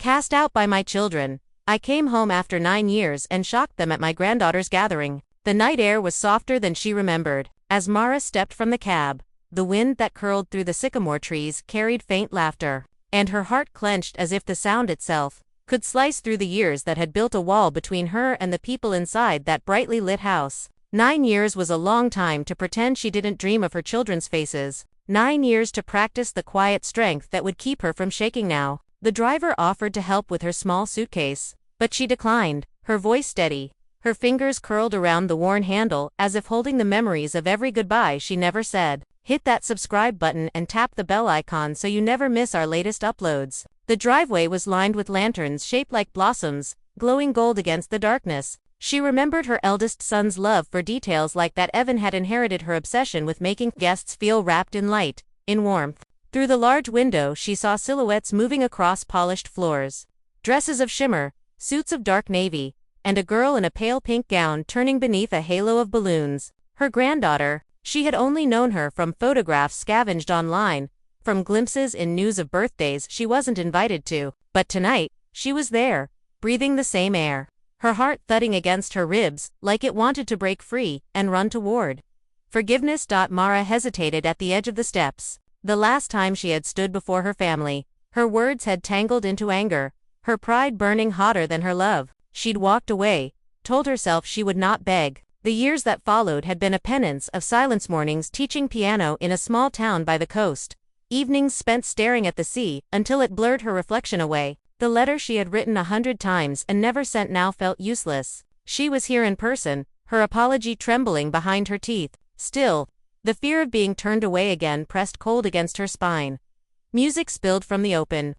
Cast out by my children. I came home after 9 years and shocked them at my granddaughter's gathering. The night air was softer than she remembered. As Mara stepped from the cab, the wind that curled through the sycamore trees carried faint laughter, and her heart clenched as if the sound itself could slice through the years that had built a wall between her and the people inside that brightly lit house. 9 years was a long time to pretend she didn't dream of her children's faces. 9 years to practice the quiet strength that would keep her from shaking now. The driver offered to help with her small suitcase, but she declined, her voice steady, her fingers curled around the worn handle as if holding the memories of every goodbye she never said. Hit that subscribe button and tap the bell icon so you never miss our latest uploads. The driveway was lined with lanterns shaped like blossoms, glowing gold against the darkness. She remembered her eldest son's love for details like that. Evan had inherited her obsession with making guests feel wrapped in light, in warmth. Through the large window she saw silhouettes moving across polished floors. Dresses of shimmer, suits of dark navy, and a girl in a pale pink gown turning beneath a halo of balloons. Her granddaughter. She had only known her from photographs scavenged online, from glimpses in news of birthdays she wasn't invited to. But tonight, she was there, breathing the same air, her heart thudding against her ribs like it wanted to break free and run toward forgiveness. Mara hesitated at the edge of the steps. The last time she had stood before her family, her words had tangled into anger, her pride burning hotter than her love. She'd walked away, told herself she would not beg. The years that followed had been a penance of silence, mornings teaching piano in a small town by the coast, evenings spent staring at the sea until it blurred her reflection away. The letter she had written 100 times and never sent now felt useless. She was here in person, her apology trembling behind her teeth. Still, the fear of being turned away again pressed cold against her spine. Music spilled from the open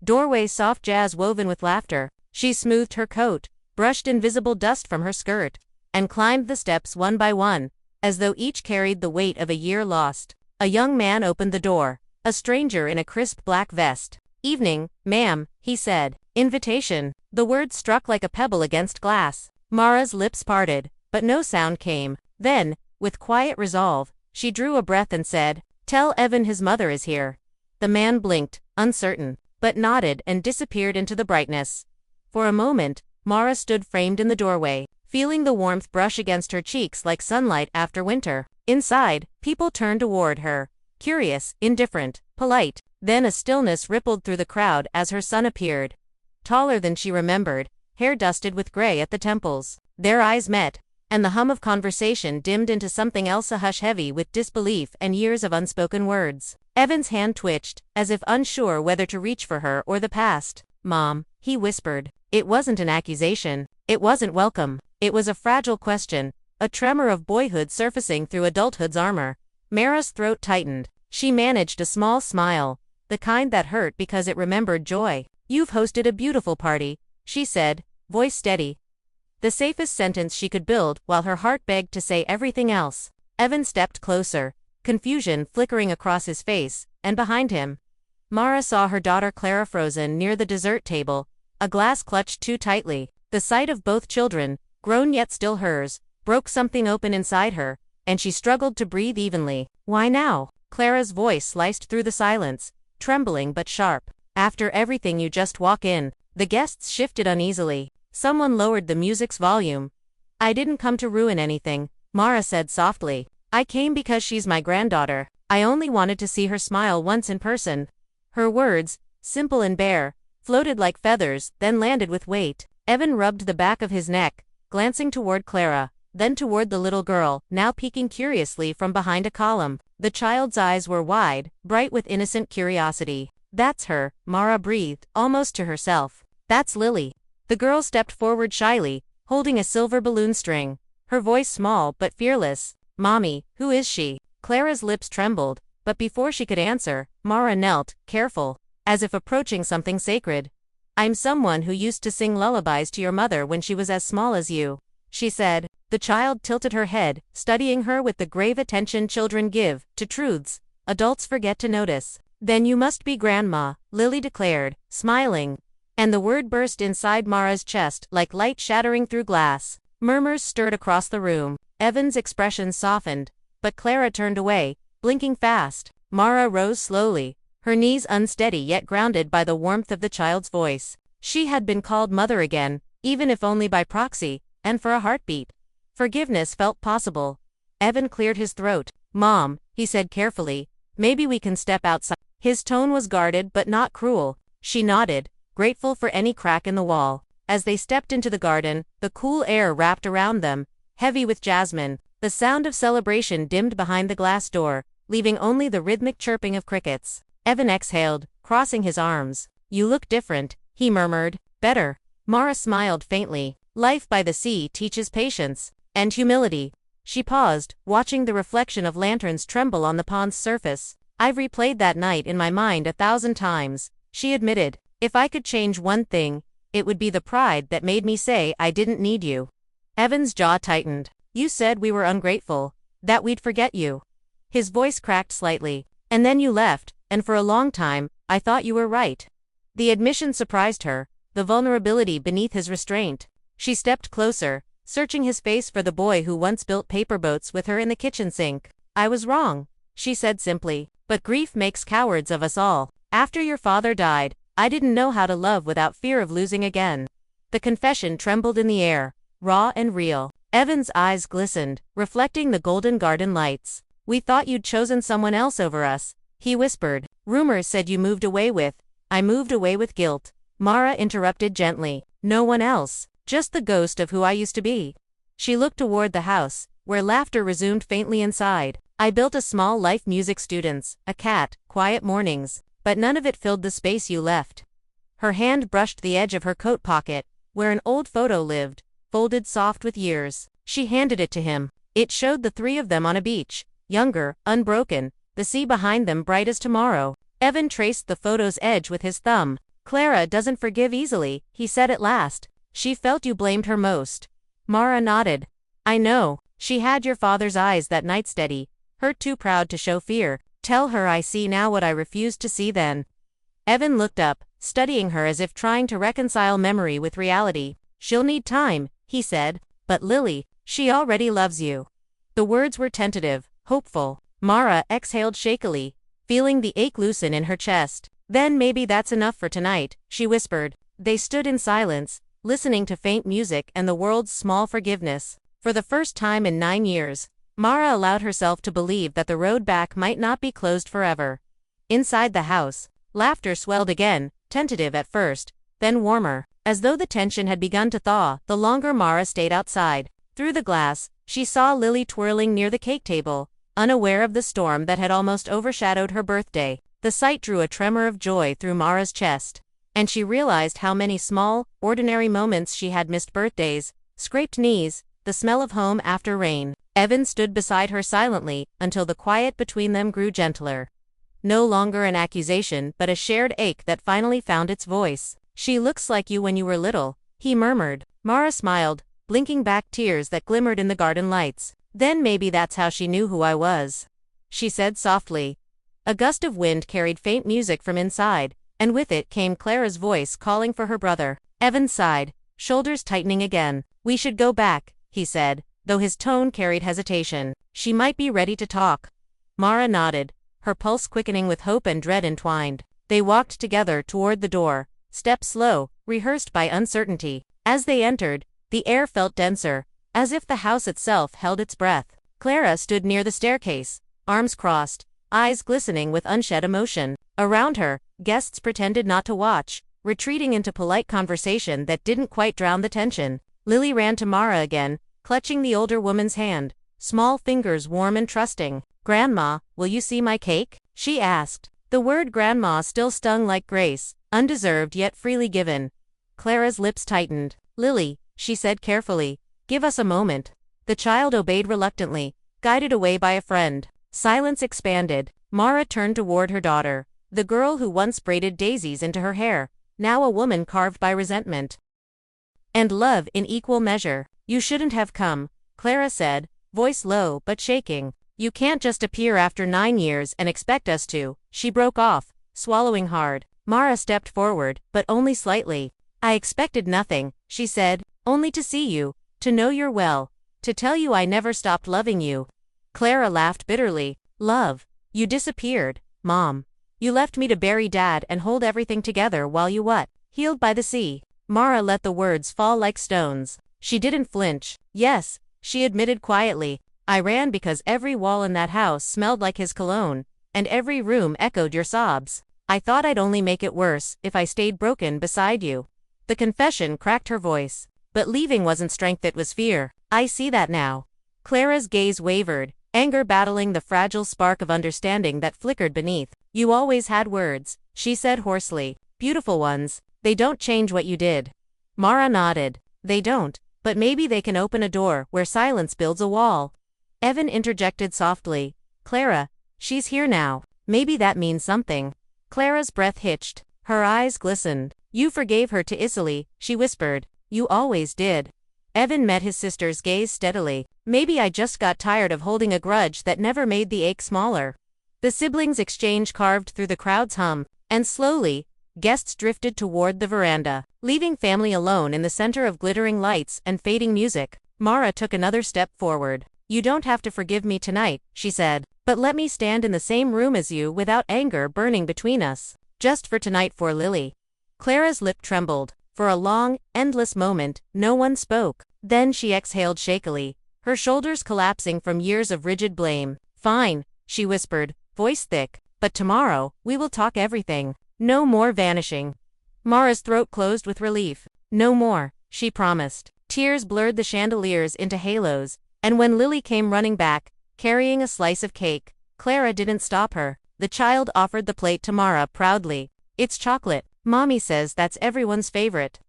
doorway, soft jazz woven with laughter. She smoothed her coat, brushed invisible dust from her skirt, and climbed the steps one by one, as though each carried the weight of a year lost. A young man opened the door, a stranger in a crisp black vest. "Evening, ma'am," he said. "Invitation." The word struck like a pebble against glass. Mara's lips parted, but no sound came. Then, with quiet resolve, she drew a breath and said, "Tell Evan his mother is here." The man blinked, uncertain, but nodded and disappeared into the brightness. For a moment, Mara stood framed in the doorway, feeling the warmth brush against her cheeks like sunlight after winter. Inside, people turned toward her, curious, indifferent, polite. Then a stillness rippled through the crowd as her son appeared. Taller than she remembered, hair dusted with gray at the temples. Their eyes met, and the hum of conversation dimmed into something else, a hush heavy with disbelief and years of unspoken words. Evan's hand twitched, as if unsure whether to reach for her or the past. "Mom," he whispered. It wasn't an accusation. It wasn't welcome. It was a fragile question, a tremor of boyhood surfacing through adulthood's armor. Mara's throat tightened. She managed a small smile, the kind that hurt because it remembered joy. "You've hosted a beautiful party," she said, voice steady. The safest sentence she could build while her heart begged to say everything else. Evan stepped closer, confusion flickering across his face, and behind him, Mara saw her daughter Clara frozen near the dessert table, a glass clutched too tightly. The sight of both children, grown yet still hers, broke something open inside her, and she struggled to breathe evenly. "Why now?" Clara's voice sliced through the silence, trembling but sharp. "After everything, you just walk in." The guests shifted uneasily. Someone lowered the music's volume. "I didn't come to ruin anything," Mara said softly. "I came because she's my granddaughter. I only wanted to see her smile once in person." Her words, simple and bare, floated like feathers, then landed with weight. Evan rubbed the back of his neck, glancing toward Clara, then toward the little girl, now peeking curiously from behind a column. The child's eyes were wide, bright with innocent curiosity. "That's her," Mara breathed, almost to herself. "That's Lily." The girl stepped forward shyly, holding a silver balloon string, her voice small but fearless. "Mommy, who is she?" Clara's lips trembled, but before she could answer, Mara knelt, careful, as if approaching something sacred. "I'm someone who used to sing lullabies to your mother when she was as small as you," she said. The child tilted her head, studying her with the grave attention children give to truths adults forget to notice. "Then you must be Grandma," Lily declared, smiling. And the word burst inside Mara's chest like light shattering through glass. Murmurs stirred across the room. Evan's expression softened, but Clara turned away, blinking fast. Mara rose slowly, her knees unsteady yet grounded by the warmth of the child's voice. She had been called mother again, even if only by proxy, and for a heartbeat. Forgiveness felt possible. Evan cleared his throat. "Mom," he said carefully, "maybe we can step outside." His tone was guarded but not cruel. She nodded, grateful for any crack in the wall. As they stepped into the garden, the cool air wrapped around them, heavy with jasmine. The sound of celebration dimmed behind the glass door, leaving only the rhythmic chirping of crickets. Evan exhaled, crossing his arms. "You look different," he murmured. "Better." Mara smiled faintly. Life by the sea teaches patience and humility. She paused, watching the reflection of lanterns tremble on the pond's surface. "I've replayed that night in my mind 1,000 times," she admitted. "If I could change one thing, it would be the pride that made me say I didn't need you." Evan's jaw tightened. "You said we were ungrateful, that we'd forget you." His voice cracked slightly. "And then you left, and for a long time, I thought you were right." The admission surprised her, the vulnerability beneath his restraint. She stepped closer, searching his face for the boy who once built paper boats with her in the kitchen sink. "I was wrong," she said simply, "but grief makes cowards of us all. After your father died, I didn't know how to love without fear of losing again." The confession trembled in the air, raw and real. Evan's eyes glistened, reflecting the golden garden lights. "We thought you'd chosen someone else over us," he whispered. "Rumors said you moved away with—" "I moved away with guilt," Mara interrupted gently. "No one else, just the ghost of who I used to be." She looked toward the house, where laughter resumed faintly inside. "I built a small life music students, a cat, quiet mornings, but none of it filled the space you left." Her hand brushed the edge of her coat pocket, where an old photo lived, folded soft with years. She handed it to him. It showed the three of them on a beach, younger, unbroken, the sea behind them bright as tomorrow. Evan traced the photo's edge with his thumb. "Clara doesn't forgive easily," he said at last. "She felt you blamed her most." Mara nodded. "I know. She had your father's eyes that night, steady, hurt, too proud to show fear. Tell her I see now what I refused to see then." Evan looked up, studying her as if trying to reconcile memory with reality. "She'll need time," he said. "But Lily, she already loves you." The words were tentative, hopeful. Mara exhaled shakily, feeling the ache loosen in her chest. "Then maybe that's enough for tonight," she whispered. They stood in silence, listening to faint music and the world's small forgiveness. For the first time in 9 years, Mara allowed herself to believe that the road back might not be closed forever. Inside the house, laughter swelled again, tentative at first, then warmer. As though the tension had begun to thaw, the longer Mara stayed outside. Through the glass, she saw Lily twirling near the cake table, unaware of the storm that had almost overshadowed her birthday. The sight drew a tremor of joy through Mara's chest, and she realized how many small, ordinary moments she had missed: birthdays, scraped knees, the smell of home after rain. Evan stood beside her silently, until the quiet between them grew gentler. No longer an accusation but a shared ache that finally found its voice. "She looks like you when you were little," he murmured. Mara smiled, blinking back tears that glimmered in the garden lights. "Then maybe that's how she knew who I was," she said softly. A gust of wind carried faint music from inside, and with it came Clara's voice calling for her brother. Evan sighed, shoulders tightening again. "We should go back," he said, though his tone carried hesitation. "She might be ready to talk." Mara nodded, her pulse quickening with hope and dread entwined. They walked together toward the door, steps slow, rehearsed by uncertainty. As they entered, the air felt denser, as if the house itself held its breath. Clara stood near the staircase, arms crossed, eyes glistening with unshed emotion. Around her, guests pretended not to watch, retreating into polite conversation that didn't quite drown the tension. Lily ran to Mara again, clutching the older woman's hand, small fingers warm and trusting. "Grandma, will you see my cake?" she asked. The word grandma still stung like grace, undeserved yet freely given. Clara's lips tightened. "Lily," she said carefully, "give us a moment." The child obeyed reluctantly, guided away by a friend. Silence expanded. Mara turned toward her daughter, the girl who once braided daisies into her hair, now a woman carved by resentment and love in equal measure. "You shouldn't have come," Clara said, voice low but shaking. "You can't just appear after 9 years and expect us to." She broke off, swallowing hard. Mara stepped forward, but only slightly. "I expected nothing," she said, "only to see you, to know you're well, to tell you I never stopped loving you." Clara laughed bitterly. "Love? You disappeared, Mom. You left me to bury Dad and hold everything together while you what?" Healed by the sea. Mara let the words fall like stones. She didn't flinch. Yes, she admitted quietly. I ran because every wall in that house smelled like his cologne, and every room echoed your sobs. I thought I'd only make it worse if I stayed broken beside you. The confession cracked her voice. But leaving wasn't strength, it was fear. I see that now. Clara's gaze wavered, anger battling the fragile spark of understanding that flickered beneath. You always had words, she said hoarsely. Beautiful ones. They don't change what you did. Mara nodded. They don't, but maybe they can open a door where silence builds a wall. Evan interjected softly. Clara, she's here now. Maybe that means something. Clara's breath hitched. Her eyes glistened. You forgave her to Italy, she whispered. You always did. Evan met his sister's gaze steadily. Maybe I just got tired of holding a grudge that never made the ache smaller. The siblings' exchange carved through the crowd's hum, and slowly, guests drifted toward the veranda, leaving family alone in the center of glittering lights and fading music. Mara took another step forward. You don't have to forgive me tonight, she said, but let me stand in the same room as you without anger burning between us. Just for tonight for Lily. Clara's lip trembled. For a long, endless moment, no one spoke. Then she exhaled shakily, her shoulders collapsing from years of rigid blame. Fine, she whispered, voice thick, but tomorrow, we will talk everything. No more vanishing. Mara's throat closed with relief. No more, she promised. Tears blurred the chandeliers into halos, and when Lily came running back, carrying a slice of cake, Clara didn't stop her. The child offered the plate to Mara proudly. It's chocolate. Mommy says that's everyone's favorite.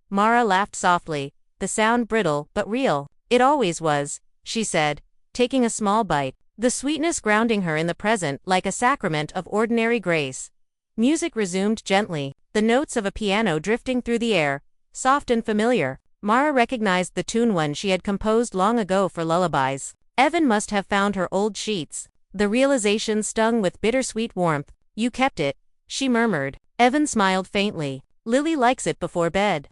Mara laughed softly, the sound brittle but real. It always was, she said, taking a small bite, the sweetness grounding her in the present like a sacrament of ordinary grace. Music resumed gently, the notes of a piano drifting through the air, soft and familiar. Mara recognized the tune, one she had composed long ago for lullabies. Evan must have found her old sheets. The realization stung with bittersweet warmth. You kept it, she murmured. Evan smiled faintly. Lily likes it before bed.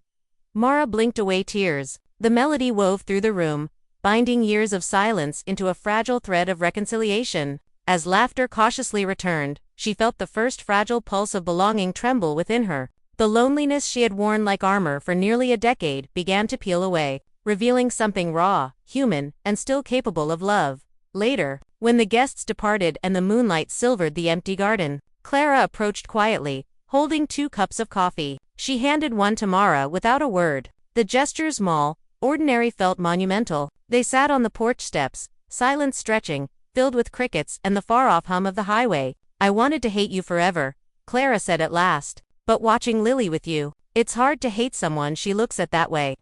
Mara blinked away tears. The melody wove through the room, binding years of silence into a fragile thread of reconciliation. As laughter cautiously returned, she felt the first fragile pulse of belonging tremble within her. The loneliness she had worn like armor for nearly a decade began to peel away, revealing something raw, human, and still capable of love. Later, when the guests departed and the moonlight silvered the empty garden, Clara approached quietly, holding 2 cups of coffee. She handed one to Mara without a word. The gesture small, ordinary, felt monumental. They sat on the porch steps, silence stretching, filled with crickets and the far-off hum of the highway. I wanted to hate you forever, Clara said at last. But watching Lily with you, it's hard to hate someone she looks at that way.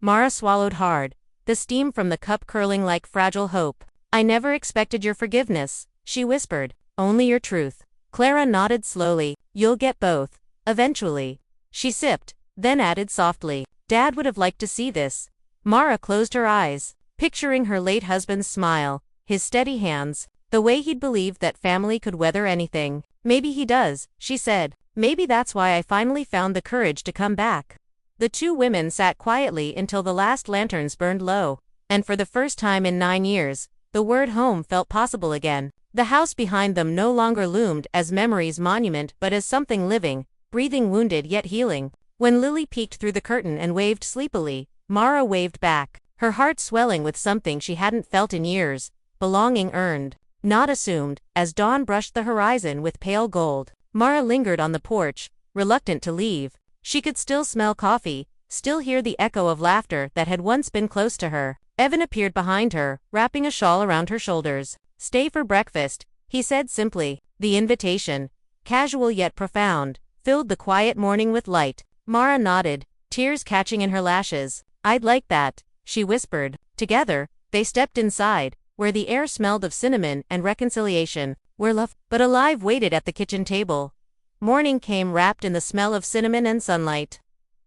Mara swallowed hard, the steam from the cup curling like fragile hope. I never expected your forgiveness, she whispered. Only your truth. Clara nodded slowly. You'll get both. Eventually. She sipped, then added softly. Dad would have liked to see this. Mara closed her eyes, picturing her late husband's smile, his steady hands, the way he'd believed that family could weather anything. Maybe he does, she said. Maybe that's why I finally found the courage to come back. The 2 women sat quietly until the last lanterns burned low, and for the first time in 9 years, the word home felt possible again. The house behind them no longer loomed as memory's monument but as something living, breathing, wounded yet healing. When Lily peeked through the curtain and waved sleepily, Mara waved back, her heart swelling with something she hadn't felt in years, belonging earned, not assumed. As dawn brushed the horizon with pale gold, Mara lingered on the porch, reluctant to leave. She could still smell coffee, still hear the echo of laughter that had once been close to her. Evan appeared behind her, wrapping a shawl around her shoulders. Stay for breakfast, he said simply. The invitation, casual yet profound, filled the quiet morning with light. Mara nodded, tears catching in her lashes. I'd like that, she whispered. Together, they stepped inside, where the air smelled of cinnamon and reconciliation, where love but alive waited at the kitchen table. Morning came wrapped in the smell of cinnamon and sunlight.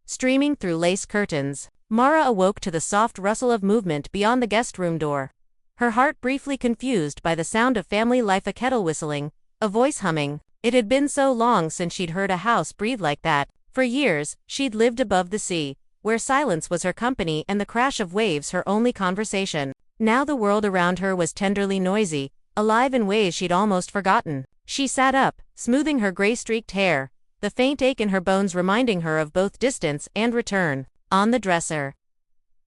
Streaming through lace curtains, Mara awoke to the soft rustle of movement beyond the guest room door. Her heart briefly confused by the sound of family life, a kettle whistling, a voice humming. It had been so long since she'd heard a house breathe like that. For years, she'd lived above the sea, where silence was her company and the crash of waves her only conversation. Now the world around her was tenderly noisy, alive in ways she'd almost forgotten. She sat up, smoothing her gray-streaked hair, the faint ache in her bones reminding her of both distance and return. On the dresser,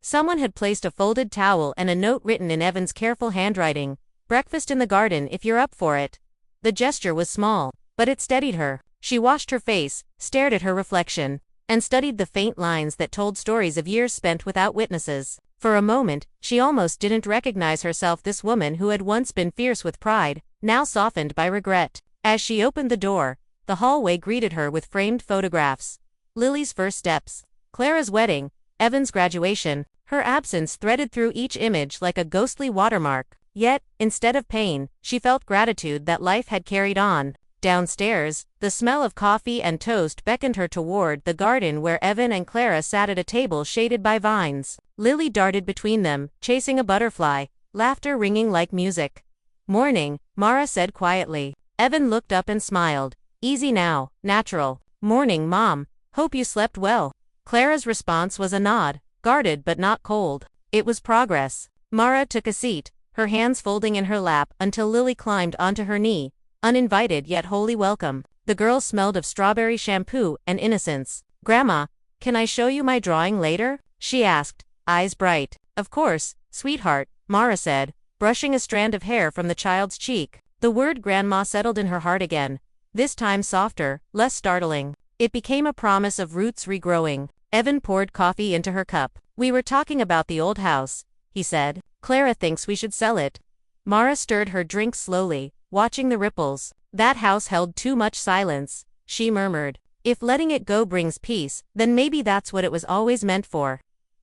someone had placed a folded towel and a note written in Evan's careful handwriting. "Breakfast in the garden if you're up for it." The gesture was small, but it steadied her. She washed her face, stared at her reflection, and studied the faint lines that told stories of years spent without witnesses. For a moment, she almost didn't recognize herself, this woman who had once been fierce with pride, now softened by regret. As she opened the door, the hallway greeted her with framed photographs. Lily's first steps, Clara's wedding, Evan's graduation, her absence threaded through each image like a ghostly watermark. Yet, instead of pain, she felt gratitude that life had carried on. Downstairs, the smell of coffee and toast beckoned her toward the garden where Evan and Clara sat at a table shaded by vines. Lily darted between them, chasing a butterfly, laughter ringing like music. "Morning," Mara said quietly. Evan looked up and smiled. "Easy now, natural." "Morning, Mom. Hope you slept well." Clara's response was a nod, guarded but not cold. It was progress. Mara took a seat, her hands folding in her lap until Lily climbed onto her knee, uninvited yet wholly welcome. The girl smelled of strawberry shampoo and innocence. "Grandma, can I show you my drawing later?" she asked, eyes bright. "Of course, sweetheart," Mara said, brushing a strand of hair from the child's cheek. The word grandma settled in her heart again, this time softer, less startling. It became a promise of roots regrowing. Evan poured coffee into her cup. "We were talking about the old house," he said. "Clara thinks we should sell it." Mara stirred her drink slowly, watching the ripples. "That house held too much silence," she murmured. "If letting it go brings peace, then maybe that's what it was always meant for."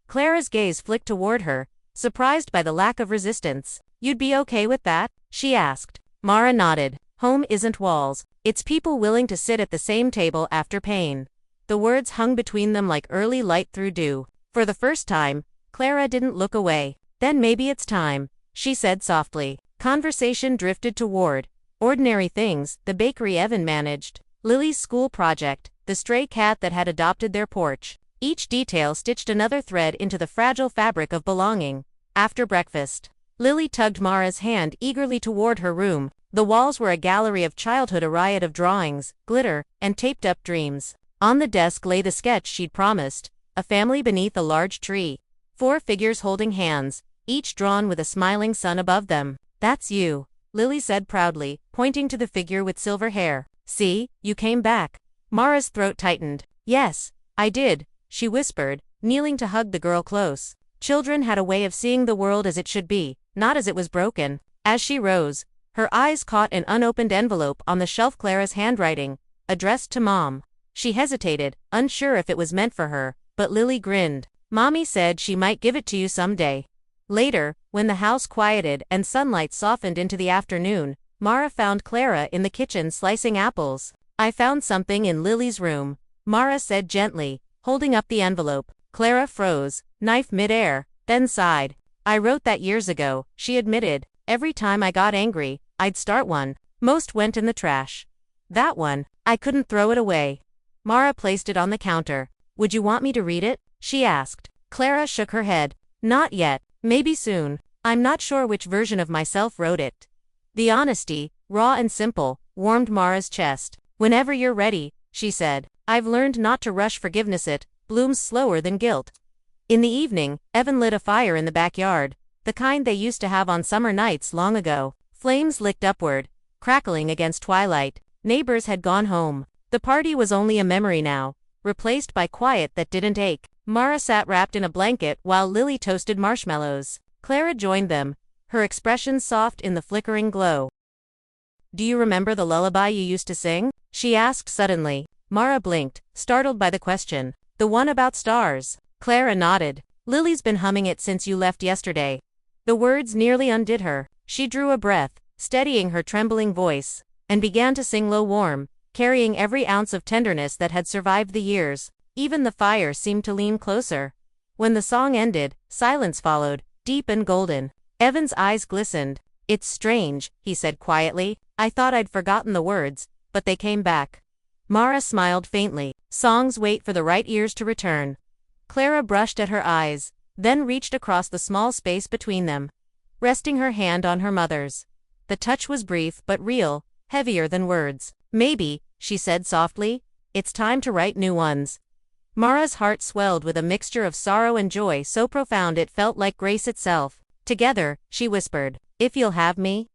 Clara's gaze flicked toward her, surprised by the lack of resistance. "You'd be okay with that?" she asked. Mara nodded. "Home isn't walls, it's people willing to sit at the same table after pain." The words hung between them like early light through dew. For the first time, Clara didn't look away. "Then maybe it's time," she said softly. Conversation drifted toward ordinary things, the bakery Evan managed, Lily's school project, the stray cat that had adopted their porch. Each detail stitched another thread into the fragile fabric of belonging. After breakfast, Lily tugged Mara's hand eagerly toward her room. The walls were a gallery of childhood, a riot of drawings, glitter, and taped-up dreams. On the desk lay the sketch she'd promised, a family beneath a large tree. 4 figures holding hands, each drawn with a smiling sun above them. "That's you," Lily said proudly, pointing to the figure with silver hair. "See, you came back." Mara's throat tightened. "Yes, I did," she whispered, kneeling to hug the girl close. Children had a way of seeing the world as it should be, not as it was broken. As she rose, her eyes caught an unopened envelope on the shelf, Clara's handwriting, addressed to Mom. She hesitated, unsure if it was meant for her, but Lily grinned. "Mommy said she might give it to you someday." Later, when the house quieted and sunlight softened into the afternoon, Mara found Clara in the kitchen slicing apples. "I found something in Lily's room," Mara said gently, holding up the envelope. Clara froze, knife midair, then sighed. "I wrote that years ago," she admitted. "Every time I got angry, I'd start one. Most went in the trash. That one, I couldn't throw it away." Mara placed it on the counter. "Would you want me to read it?" she asked. Clara shook her head. "Not yet. Maybe soon. I'm not sure which version of myself wrote it." The honesty, raw and simple, warmed Mara's chest. "Whenever you're ready," she said. "I've learned not to rush forgiveness. It blooms slower than guilt." In the evening, Evan lit a fire in the backyard, the kind they used to have on summer nights long ago. Flames licked upward, crackling against twilight. Neighbors had gone home. The party was only a memory now, replaced by quiet that didn't ache. Mara sat wrapped in a blanket while Lily toasted marshmallows. Clara joined them, her expression soft in the flickering glow. "Do you remember the lullaby you used to sing?" she asked suddenly. Mara blinked, startled by the question. "The one about stars?" Clara nodded. "Lily's been humming it since you left yesterday." The words nearly undid her. She drew a breath, steadying her trembling voice, and began to sing low, warm, carrying every ounce of tenderness that had survived the years. Even the fire seemed to lean closer. When the song ended, silence followed, deep and golden. Evan's eyes glistened. "It's strange," he said quietly. "I thought I'd forgotten the words, but they came back." Mara smiled faintly. Songs wait for the right ears to return. Clara brushed at her eyes, then reached across the small space between them, resting her hand on her mother's. The touch was brief but real, heavier than words. "Maybe," she said softly, It's time to write new ones. Mara's heart swelled with a mixture of sorrow and joy so profound it felt like grace itself. Together, she whispered, "If you'll have me?"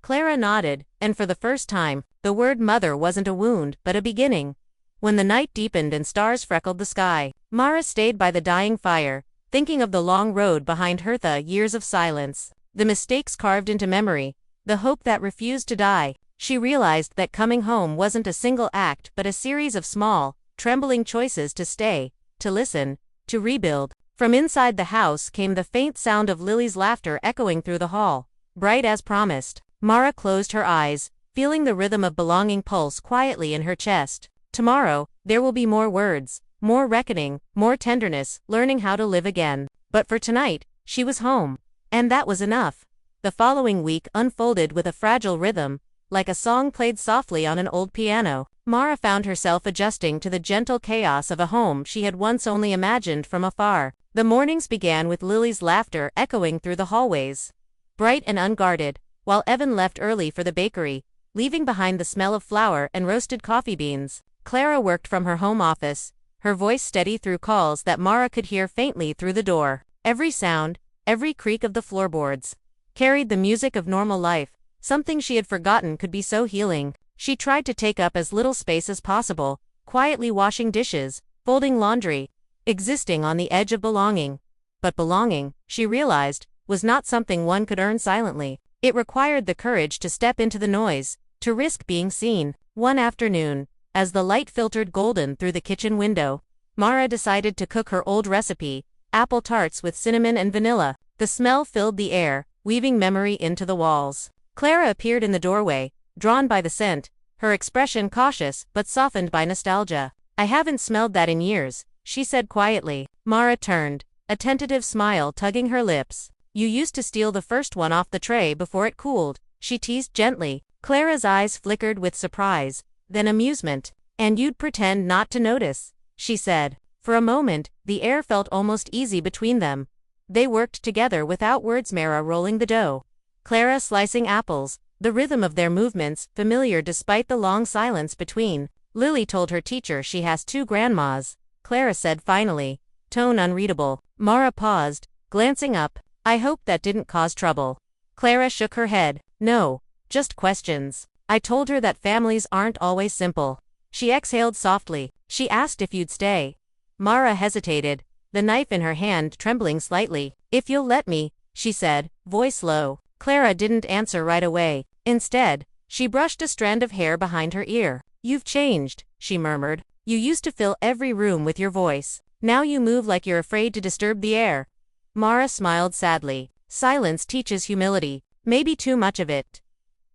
Clara nodded, and for the first time, the word mother wasn't a wound but a beginning. When the night deepened and stars freckled the sky, Mara stayed by the dying fire, thinking of the long road behind her, the years of silence, the mistakes carved into memory, the hope that refused to die. She realized that coming home wasn't a single act but a series of small, trembling choices to stay, to listen, to rebuild. From inside the house came the faint sound of Lily's laughter echoing through the hall. Bright as promised, Mara closed her eyes, feeling the rhythm of belonging pulse quietly in her chest. Tomorrow, there will be more words, more reckoning, more tenderness, learning how to live again. But for tonight, she was home. And that was enough. The following week unfolded with a fragile rhythm, like a song played softly on an old piano. Mara found herself adjusting to the gentle chaos of a home she had once only imagined from afar. The mornings began with Lily's laughter echoing through the hallways, bright and unguarded, while Evan left early for the bakery, leaving behind the smell of flour and roasted coffee beans. Clara worked from her home office, her voice steady through calls that Mara could hear faintly through the door. Every sound, every creak of the floorboards, carried the music of normal life, something she had forgotten could be so healing. She tried to take up as little space as possible, quietly washing dishes, folding laundry, existing on the edge of belonging. But belonging, she realized, was not something one could earn silently. It required the courage to step into the noise, to risk being seen. One afternoon, as the light filtered golden through the kitchen window, Mara decided to cook her old recipe, apple tarts with cinnamon and vanilla. The smell filled the air, weaving memory into the walls. Clara appeared in the doorway, drawn by the scent, her expression cautious but softened by nostalgia. "I haven't smelled that in years," she said quietly. Mara turned, a tentative smile tugging her lips. "You used to steal the first one off the tray before it cooled," she teased gently. Clara's eyes flickered with surprise, then amusement. "And you'd pretend not to notice," she said. For a moment, the air felt almost easy between them. They worked together without words, Mara rolling the dough, Clara slicing apples, the rhythm of their movements familiar despite the long silence between. "Lily told her teacher she has two grandmas," Clara said finally, tone unreadable. Mara paused, glancing up. "I hope that didn't cause trouble." Clara shook her head. "No, just questions. I told her that families aren't always simple." She exhaled softly. "She asked if you'd stay." Mara hesitated, the knife in her hand trembling slightly. "If you'll let me," she said, voice low. Clara didn't answer right away. Instead, she brushed a strand of hair behind her ear. "You've changed," she murmured. "You used to fill every room with your voice. Now you move like you're afraid to disturb the air." Mara smiled sadly. "Silence teaches humility, maybe too much of it."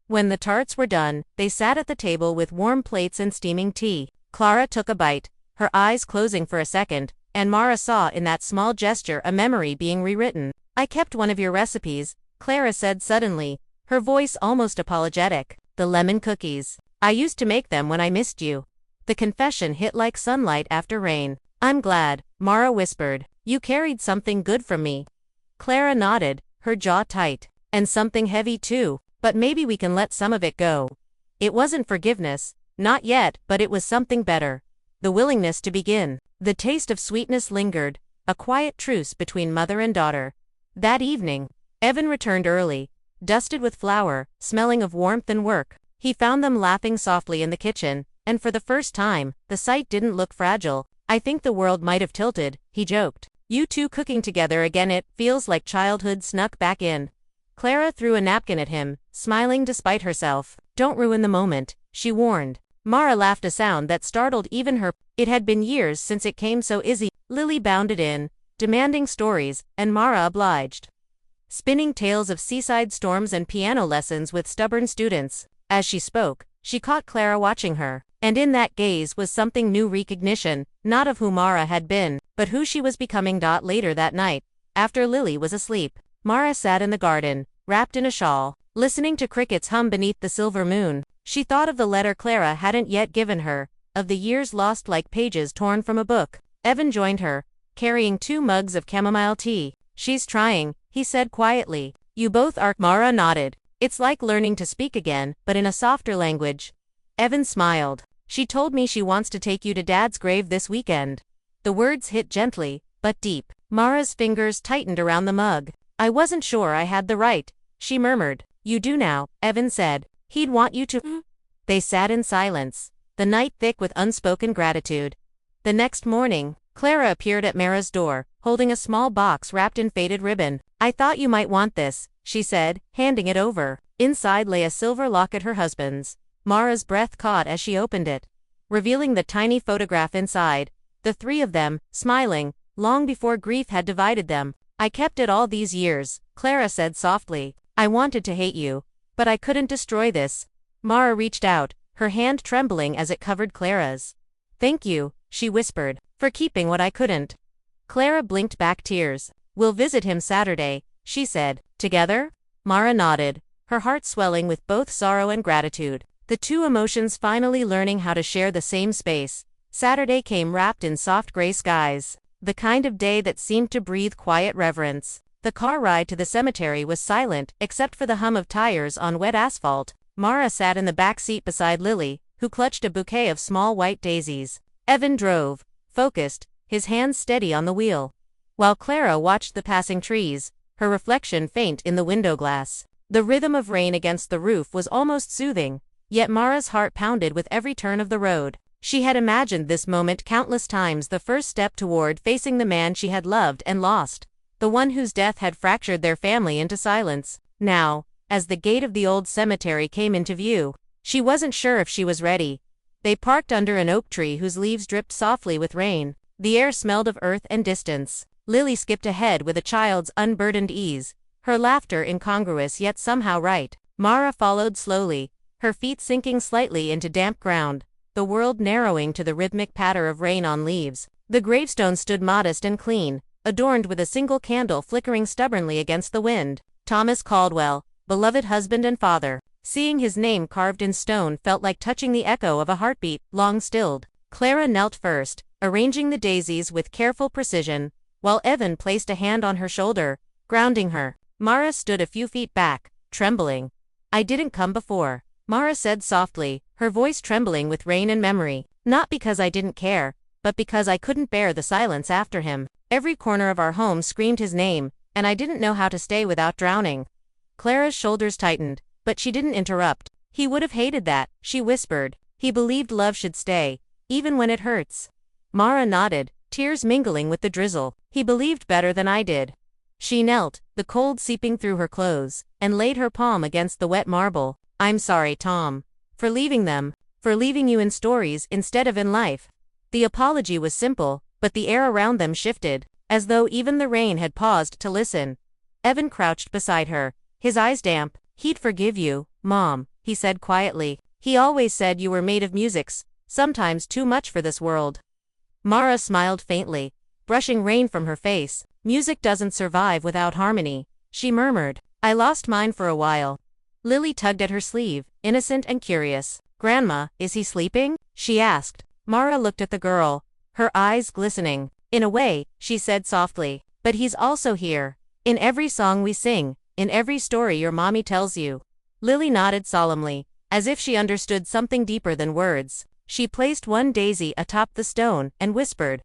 When the tarts were done, they sat at the table with warm plates and steaming tea. Clara took a bite, her eyes closing for a second, and Mara saw in that small gesture a memory being rewritten. "I kept one of your recipes," Clara said suddenly, her voice almost apologetic. "The lemon cookies. I used to make them when I missed you." The confession hit like sunlight after rain. "I'm glad," Mara whispered. "You carried something good from me." Clara nodded, her jaw tight. "And something heavy too, but maybe we can let some of it go." It wasn't forgiveness, not yet, but it was something better. The willingness to begin. The taste of sweetness lingered, a quiet truce between mother and daughter. That evening, Evan returned early, dusted with flour, smelling of warmth and work. He found them laughing softly in the kitchen, and for the first time, the sight didn't look fragile. "I think the world might have tilted," he joked. "You two cooking together again, it feels like childhood snuck back in." Clara threw a napkin at him, smiling despite herself. "Don't ruin the moment," she warned. Mara laughed a sound that startled even her. It had been years since it came so easy. Lily bounded in, demanding stories, and Mara obliged, spinning tales of seaside storms and piano lessons with stubborn students. As she spoke, she caught Clara watching her, and in that gaze was something new, recognition, not of who Mara had been, but who she was becoming. Later that night, after Lily was asleep, Mara sat in the garden, wrapped in a shawl, listening to crickets hum beneath the silver moon. She thought of the letter Clara hadn't yet given her, of the years lost like pages torn from a book. Evan joined her, carrying 2 mugs of chamomile tea. "She's trying," he said quietly. "You both are." Mara nodded. "It's like learning to speak again, but in a softer language." Evan smiled. She told me she wants to take you to Dad's grave this weekend. The words hit gently, but deep. Mara's fingers tightened around the mug. I wasn't sure I had the right, she murmured. You do now, Evan said. He'd want you to. They sat in silence, the night thick with unspoken gratitude. The next morning, Clara appeared at Mara's door, holding a small box wrapped in faded ribbon. I thought you might want this, she said, handing it over. Inside lay a silver locket, her husband's. Mara's breath caught as she opened it, revealing the tiny photograph inside. The three of them, smiling, long before grief had divided them. I kept it all these years, Clara said softly. I wanted to hate you, but I couldn't destroy this. Mara reached out, her hand trembling as it covered Clara's. Thank you, she whispered, for keeping what I couldn't. Clara blinked back tears. We'll visit him Saturday, she said. Together? Mara nodded, her heart swelling with both sorrow and gratitude. The two emotions finally learning how to share the same space. Saturday came wrapped in soft gray skies, the kind of day that seemed to breathe quiet reverence. The car ride to the cemetery was silent, except for the hum of tires on wet asphalt. Mara sat in the back seat beside Lily, who clutched a bouquet of small white daisies. Evan drove, focused, his hands steady on the wheel, while Clara watched the passing trees, her reflection faint in the window glass. The rhythm of rain against the roof was almost soothing, yet Mara's heart pounded with every turn of the road. She had imagined this moment countless times, the first step toward facing the man she had loved and lost, the one whose death had fractured their family into silence. Now, as the gate of the old cemetery came into view, she wasn't sure if she was ready. They parked under an oak tree whose leaves dripped softly with rain. The air smelled of earth and distance. Lily skipped ahead with a child's unburdened ease, her laughter incongruous yet somehow right. Mara followed slowly, her feet sinking slightly into damp ground, the world narrowing to the rhythmic patter of rain on leaves. The gravestone stood modest and clean, adorned with a single candle flickering stubbornly against the wind. Thomas Caldwell, beloved husband and father. Seeing his name carved in stone felt like touching the echo of a heartbeat, long stilled. Clara knelt first, arranging the daisies with careful precision, while Evan placed a hand on her shoulder, grounding her. Mara stood a few feet back, trembling. I didn't come before, Mara said softly, her voice trembling with rain and memory. Not because I didn't care, but because I couldn't bear the silence after him. Every corner of our home screamed his name, and I didn't know how to stay without drowning. Clara's shoulders tightened, but she didn't interrupt. He would have hated that, she whispered. He believed love should stay, even when it hurts. Mara nodded, tears mingling with the drizzle. He believed better than I did. She knelt, the cold seeping through her clothes, and laid her palm against the wet marble. I'm sorry, Tom. For leaving them. For leaving you in stories instead of in life. The apology was simple, but the air around them shifted, as though even the rain had paused to listen. Evan crouched beside her, his eyes damp. He'd forgive you, Mom, he said quietly. He always said you were made of musics, sometimes too much for this world. Mara smiled faintly, brushing rain from her face. Music doesn't survive without harmony, she murmured. I lost mine for a while. Lily tugged at her sleeve, innocent and curious. Grandma, is he sleeping? She asked. Mara looked at the girl, her eyes glistening. In a way, she said softly. But he's also here. In every song we sing, in every story your mommy tells you. Lily nodded solemnly, as if she understood something deeper than words. She placed one daisy atop the stone and whispered,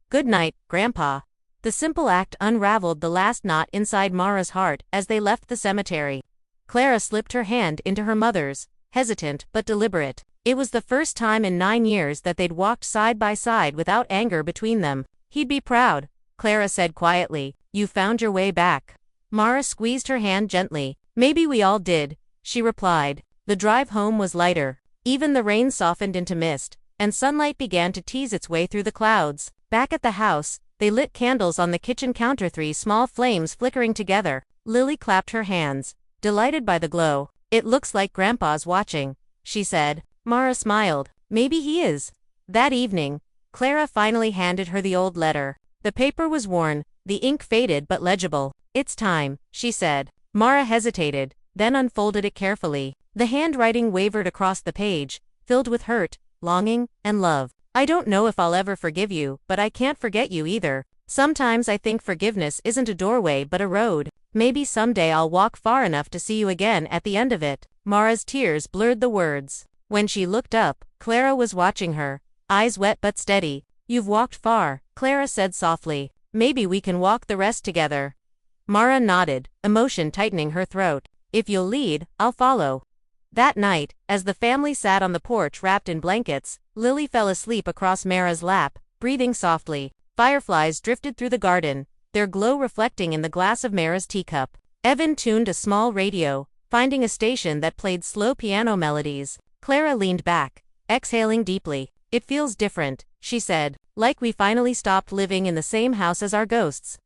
Good night, Grandpa. The simple act unraveled the last knot inside Mara's heart as they left the cemetery. Clara slipped her hand into her mother's, hesitant but deliberate. It was the first time in 9 years that they'd walked side by side without anger between them. He'd be proud, Clara said quietly. You found your way back. Mara squeezed her hand gently. Maybe we all did, she replied. The drive home was lighter. Even the rain softened into mist, and sunlight began to tease its way through the clouds. Back at the house, they lit candles on the kitchen counter, 3 small flames flickering together. Lily clapped her hands, delighted by the glow. It looks like Grandpa's watching, she said. Mara smiled. Maybe he is. That evening, Clara finally handed her the old letter. The paper was worn, the ink faded but legible. It's time, she said. Mara hesitated, then unfolded it carefully. The handwriting wavered across the page, filled with hurt, longing, and love. I don't know if I'll ever forgive you, but I can't forget you either. Sometimes I think forgiveness isn't a doorway but a road. Maybe someday I'll walk far enough to see you again at the end of it. Mara's tears blurred the words. When she looked up, Clara was watching her, eyes wet but steady. You've walked far, Clara said softly. Maybe we can walk the rest together. Mara nodded, emotion tightening her throat. If you'll lead, I'll follow. That night, as the family sat on the porch wrapped in blankets, Lily fell asleep across Mara's lap, breathing softly. Fireflies drifted through the garden, their glow reflecting in the glass of Mara's teacup. Evan tuned a small radio, finding a station that played slow piano melodies. Clara leaned back, exhaling deeply. It feels different, she said, like we finally stopped living in the same house as our ghosts.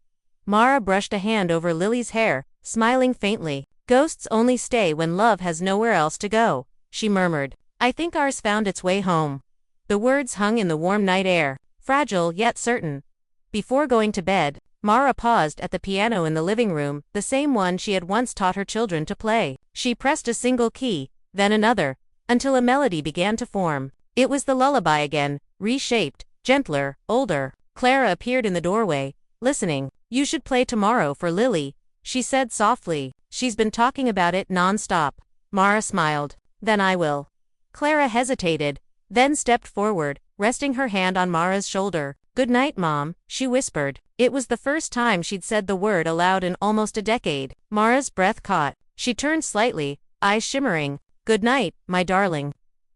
Mara brushed a hand over Lily's hair, smiling faintly. Ghosts only stay when love has nowhere else to go, she murmured. I think ours found its way home. The words hung in the warm night air, fragile yet certain. Before going to bed, Mara paused at the piano in the living room, the same one she had once taught her children to play. She pressed a single key, then another, until a melody began to form. It was the lullaby again, reshaped, gentler, older. Clara appeared in the doorway, listening. You should play tomorrow for Lily, she said softly. She's been talking about it non-stop. Mara smiled. Then I will. Clara hesitated, then stepped forward, resting her hand on Mara's shoulder. Good night, Mom, she whispered. It was the first time she'd said the word aloud in almost a decade. Mara's breath caught. She turned slightly, eyes shimmering. Good night, my darling.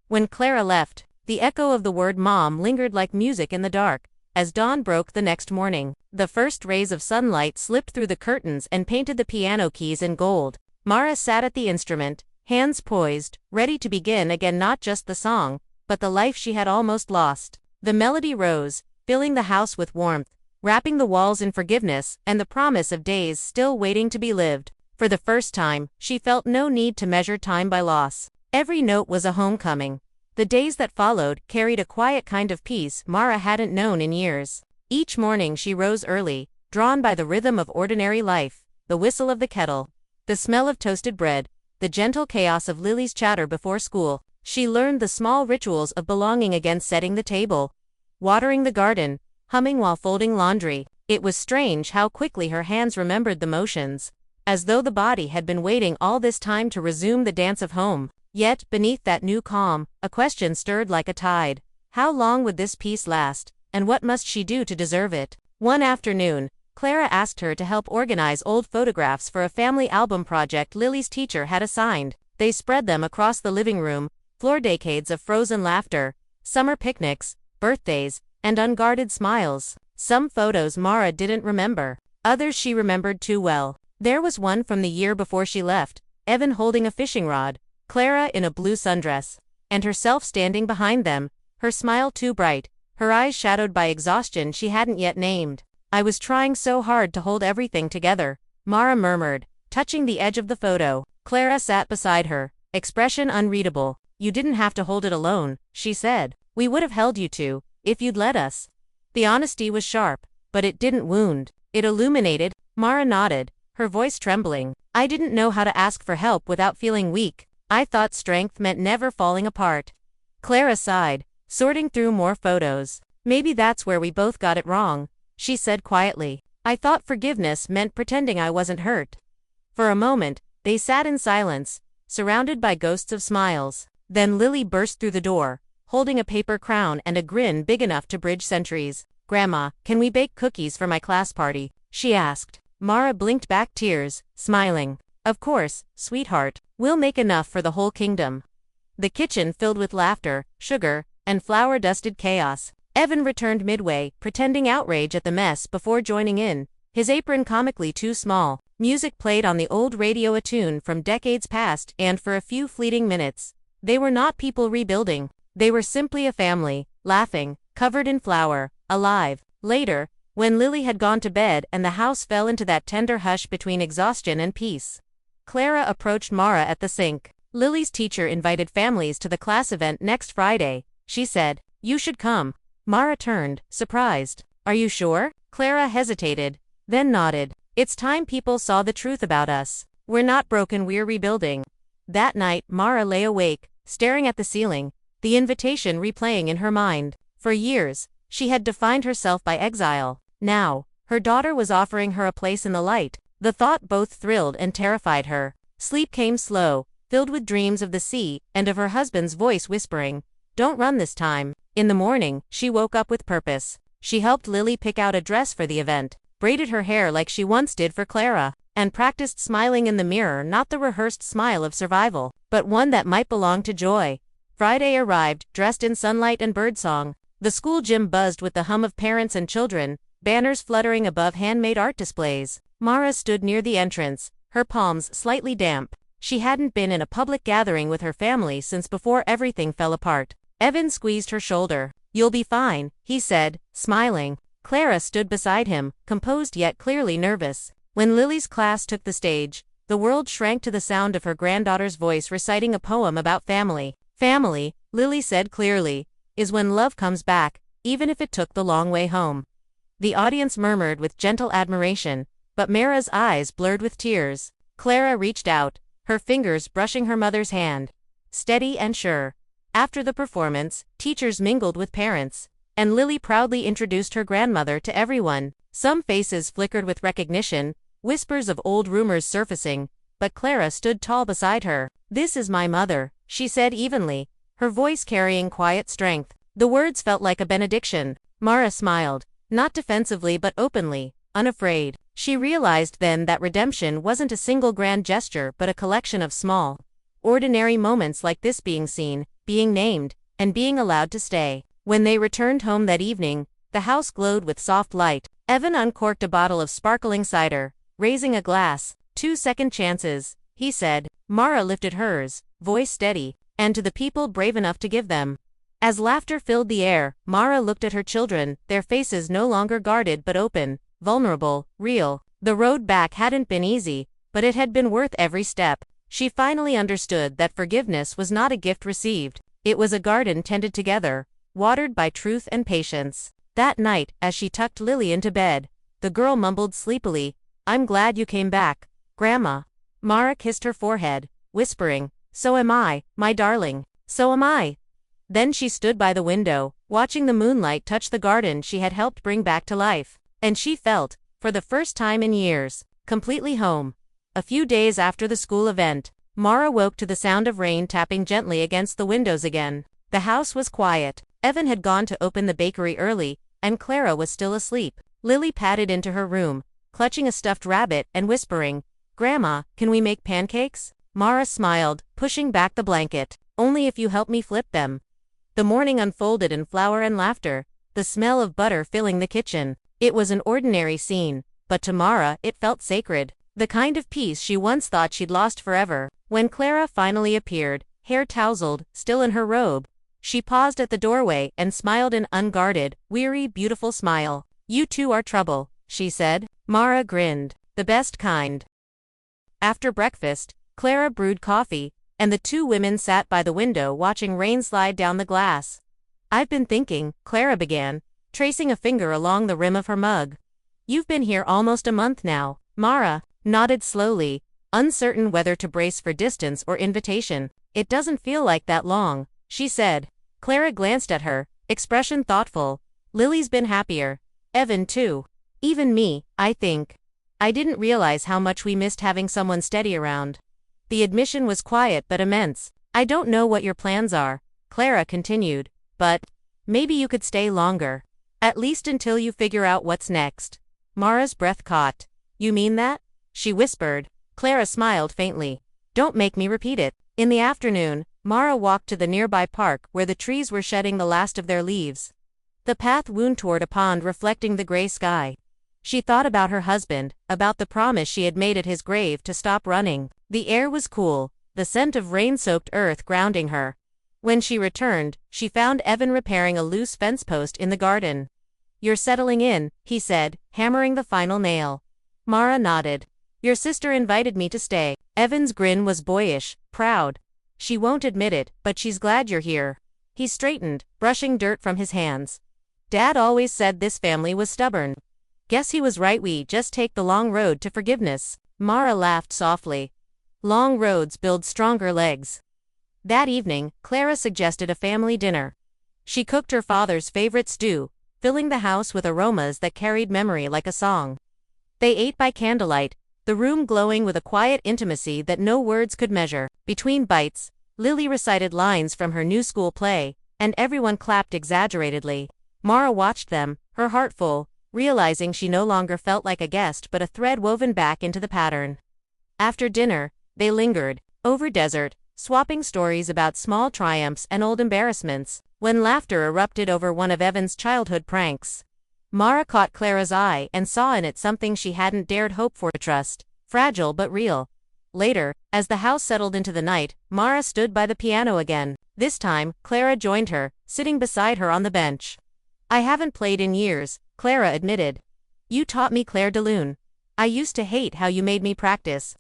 When Clara left, the echo of the word Mom lingered like music in the dark. As dawn broke the next morning, the first rays of sunlight slipped through the curtains and painted the piano keys in gold. Mara sat at the instrument, hands poised, ready to begin again not just the song, but the life she had almost lost. The melody rose, filling the house with warmth, wrapping the walls in forgiveness and the promise of days still waiting to be lived. For the first time, she felt no need to measure time by loss. Every note was a homecoming. The days that followed carried a quiet kind of peace Mara hadn't known in years. Each morning she rose early, drawn by the rhythm of ordinary life, the whistle of the kettle, the smell of toasted bread, the gentle chaos of Lily's chatter before school. She learned the small rituals of belonging again, setting the table, watering the garden, humming while folding laundry. It was strange how quickly her hands remembered the motions, as though the body had been waiting all this time to resume the dance of home. Yet, beneath that new calm, a question stirred like a tide. How long would this peace last, and what must she do to deserve it? One afternoon, Clara asked her to help organize old photographs for a family album project Lily's teacher had assigned. They spread them across the living room, floor decades of frozen laughter, summer picnics, birthdays, and unguarded smiles. Some photos Mara didn't remember. Others she remembered too well. There was one from the year before she left, Evan holding a fishing rod, Clara in a blue sundress, and herself standing behind them, her smile too bright, her eyes shadowed by exhaustion she hadn't yet named. I was trying so hard to hold everything together, Mara murmured, touching the edge of the photo. Clara sat beside her, expression unreadable. You didn't have to hold it alone, she said. We would have held you to, if you'd let us. The honesty was sharp, but it didn't wound. It illuminated. Mara nodded, her voice trembling. I didn't know how to ask for help without feeling weak. I thought strength meant never falling apart. Clara sighed, sorting through more photos. Maybe that's where we both got it wrong, she said quietly. I thought forgiveness meant pretending I wasn't hurt. For a moment, they sat in silence, surrounded by ghosts of smiles. Then Lily burst through the door, holding a paper crown and a grin big enough to bridge centuries. Grandma, can we bake cookies for my class party? She asked. Mara blinked back tears, smiling. Of course, sweetheart. We'll make enough for the whole kingdom. The kitchen filled with laughter, sugar, and flour-dusted chaos. Evan returned midway, pretending outrage at the mess before joining in, his apron comically too small. Music played on the old radio, a tune from decades past, and for a few fleeting minutes, they were not people rebuilding. They were simply a family, laughing, covered in flour, alive. Later, when Lily had gone to bed and the house fell into that tender hush between exhaustion and peace, Clara approached Mara at the sink. Lily's teacher invited families to the class event next Friday, she said. You should come. Mara turned, surprised. Are you sure? Clara hesitated, then nodded. It's time people saw the truth about us. We're not broken, we're rebuilding. That night, Mara lay awake, staring at the ceiling, the invitation replaying in her mind. For years, she had defined herself by exile. Now, her daughter was offering her a place in the light. The thought both thrilled and terrified her. Sleep came slow, filled with dreams of the sea and of her husband's voice whispering, Don't run this time. In the morning, she woke up with purpose. She helped Lily pick out a dress for the event, braided her hair like she once did for Clara, and practiced smiling in the mirror, not the rehearsed smile of survival, but one that might belong to joy. Friday arrived, dressed in sunlight and birdsong. The school gym buzzed with the hum of parents and children, banners fluttering above handmade art displays. Mara stood near the entrance, her palms slightly damp. She hadn't been in a public gathering with her family since before everything fell apart. Evan squeezed her shoulder. "You'll be fine," he said, smiling. Clara stood beside him, composed yet clearly nervous. When Lily's class took the stage, the world shrank to the sound of her granddaughter's voice reciting a poem about family. "Family," Lily said clearly, "is when love comes back, even if it took the long way home." The audience murmured with gentle admiration, but Mara's eyes blurred with tears. Clara reached out, her fingers brushing her mother's hand. Steady and sure. After the performance, teachers mingled with parents, and Lily proudly introduced her grandmother to everyone. Some faces flickered with recognition, whispers of old rumors surfacing, but Clara stood tall beside her. "This is my mother," she said evenly, her voice carrying quiet strength. The words felt like a benediction. Mara smiled, not defensively but openly, unafraid. She realized then that redemption wasn't a single grand gesture but a collection of small, ordinary moments like this: being seen, being named, and being allowed to stay. When they returned home that evening, the house glowed with soft light. Evan uncorked a bottle of sparkling cider, raising a glass. "2 second chances," he said. Mara lifted hers, voice steady, "and to the people brave enough to give them." As laughter filled the air, Mara looked at her children, their faces no longer guarded but open, vulnerable, real. The road back hadn't been easy, but it had been worth every step. She finally understood that forgiveness was not a gift received. It was a garden tended together, watered by truth and patience. That night, as she tucked Lily into bed, the girl mumbled sleepily, "I'm glad you came back, Grandma." Mara kissed her forehead, whispering, "So am I, my darling. So am I." Then she stood by the window, watching the moonlight touch the garden she had helped bring back to life. And she felt, for the first time in years, completely home. A few days after the school event, Mara woke to the sound of rain tapping gently against the windows again. The house was quiet. Evan had gone to open the bakery early, and Clara was still asleep. Lily padded into her room, clutching a stuffed rabbit and whispering, "Grandma, can we make pancakes?" Mara smiled, pushing back the blanket. "Only if you help me flip them." The morning unfolded in flour and laughter, the smell of butter filling the kitchen. It was an ordinary scene, but to Mara it felt sacred. The kind of peace she once thought she'd lost forever. When Clara finally appeared, hair tousled, still in her robe, she paused at the doorway and smiled an unguarded, weary, beautiful smile. "You two are trouble," she said. Mara grinned. "The best kind." After breakfast, Clara brewed coffee, and the two women sat by the window watching rain slide down the glass. "I've been thinking," Clara began, tracing a finger along the rim of her mug. "You've been here almost a month now." Mara nodded slowly, uncertain whether to brace for distance or invitation. "It doesn't feel like that long," she said. Clara glanced at her, expression thoughtful. "Lily's been happier. Evan too. Even me, I think. I didn't realize how much we missed having someone steady around." The admission was quiet but immense. "I don't know what your plans are," Clara continued, "but maybe you could stay longer. At least until you figure out what's next." Mara's breath caught. "You mean that?" she whispered. Clara smiled faintly. "Don't make me repeat it." In the afternoon, Mara walked to the nearby park where the trees were shedding the last of their leaves. The path wound toward a pond reflecting the gray sky. She thought about her husband, about the promise she had made at his grave to stop running. The air was cool, the scent of rain-soaked earth grounding her. When she returned, she found Evan repairing a loose fence post in the garden. "You're settling in," he said, hammering the final nail. Mara nodded. "Your sister invited me to stay." Evan's grin was boyish, proud. "She won't admit it, but she's glad you're here." He straightened, brushing dirt from his hands. "Dad always said this family was stubborn. Guess he was right, we just take the long road to forgiveness." Mara laughed softly. "Long roads build stronger legs." That evening, Clara suggested a family dinner. She cooked her father's favorite stew, filling the house with aromas that carried memory like a song. They ate by candlelight, the room glowing with a quiet intimacy that no words could measure. Between bites, Lily recited lines from her new school play, and everyone clapped exaggeratedly. Mara watched them, her heart full, realizing she no longer felt like a guest but a thread woven back into the pattern. After dinner, they lingered, over dessert, swapping stories about small triumphs and old embarrassments, when laughter erupted over one of Evan's childhood pranks. Mara caught Clara's eye and saw in it something she hadn't dared hope for. Trust, fragile but real. Later, as the house settled into the night, Mara stood by the piano again. This time, Clara joined her, sitting beside her on the bench. "I haven't played in years," Clara admitted. "You taught me Claire de Lune. I used to hate how you made me practice."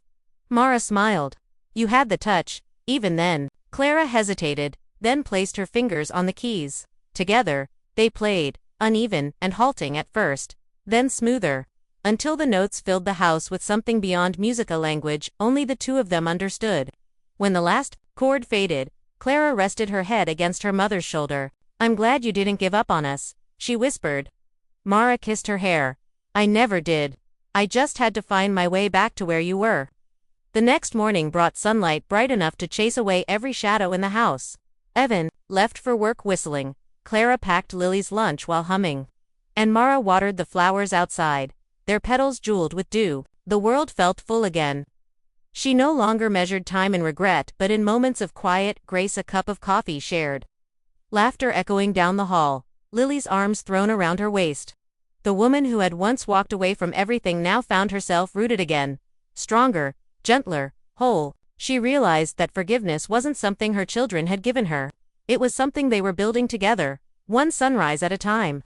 Mara smiled. "You had the touch, even then." Clara hesitated, then placed her fingers on the keys. Together, they played, uneven and halting at first, then smoother, until the notes filled the house with something beyond musical language only the two of them understood. When the last chord faded, Clara rested her head against her mother's shoulder. "I'm glad you didn't give up on us," she whispered. Mara kissed her hair. "I never did. I just had to find my way back to where you were." The next morning brought sunlight bright enough to chase away every shadow in the house. Evan left for work whistling. Clara packed Lily's lunch while humming. And Mara watered the flowers outside, their petals jeweled with dew. The world felt full again. She no longer measured time in regret but in moments of quiet grace, a cup of coffee shared. Laughter echoing down the hall, Lily's arms thrown around her waist. The woman who had once walked away from everything now found herself rooted again. Stronger, gentler, whole. She realized that forgiveness wasn't something her children had given her. It was something they were building together, one sunrise at a time.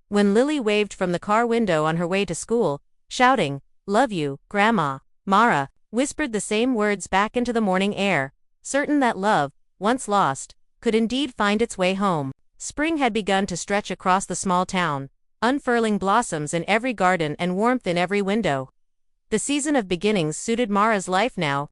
When Lily waved from the car window on her way to school, shouting, "Love you, Grandma," Mara whispered the same words back into the morning air, certain that love, once lost, could indeed find its way home. Spring had begun to stretch across the small town, unfurling blossoms in every garden and warmth in every window. The season of beginnings suited Mara's life now.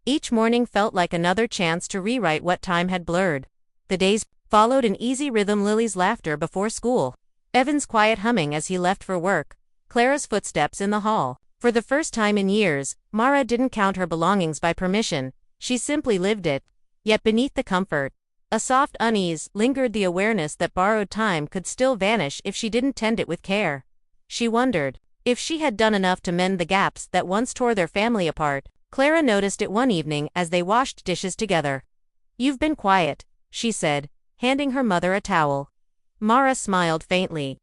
Each morning felt like another chance to rewrite what time had blurred. The days followed an easy rhythm, Lily's laughter before school, Evan's quiet humming as he left for work, Clara's footsteps in the hall. For the first time in years, Mara didn't count her belongings by permission, she simply lived it. Yet beneath the comfort, a soft unease lingered, the awareness that borrowed time could still vanish if she didn't tend it with care. She wondered if she had done enough to mend the gaps that once tore their family apart. Clara noticed it one evening as they washed dishes together. "You've been quiet," she said, handing her mother a towel. Mara smiled faintly.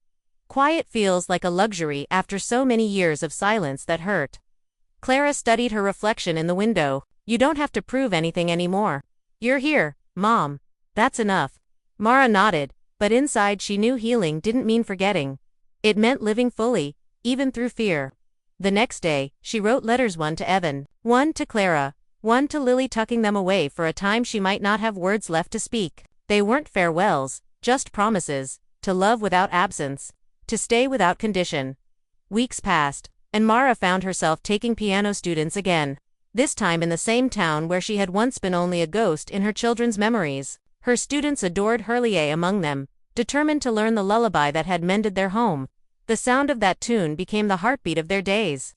Quiet feels like a luxury after so many years of silence that hurt. Clara studied her reflection in the window. "You don't have to prove anything anymore. You're here, Mom. That's enough." Mara nodded, but inside she knew healing didn't mean forgetting. It meant living fully, even through fear. The next day, she wrote letters, one to Evan, one to Clara, one to Lily, tucking them away for a time she might not have words left to speak. They weren't farewells, just promises, to love without absence, to stay without condition. Weeks passed, and Mara found herself taking piano students again, this time in the same town where she had once been only a ghost in her children's memories. Her students adored Hurlier among them, determined to learn the lullaby that had mended their home. The sound of that tune became the heartbeat of their days.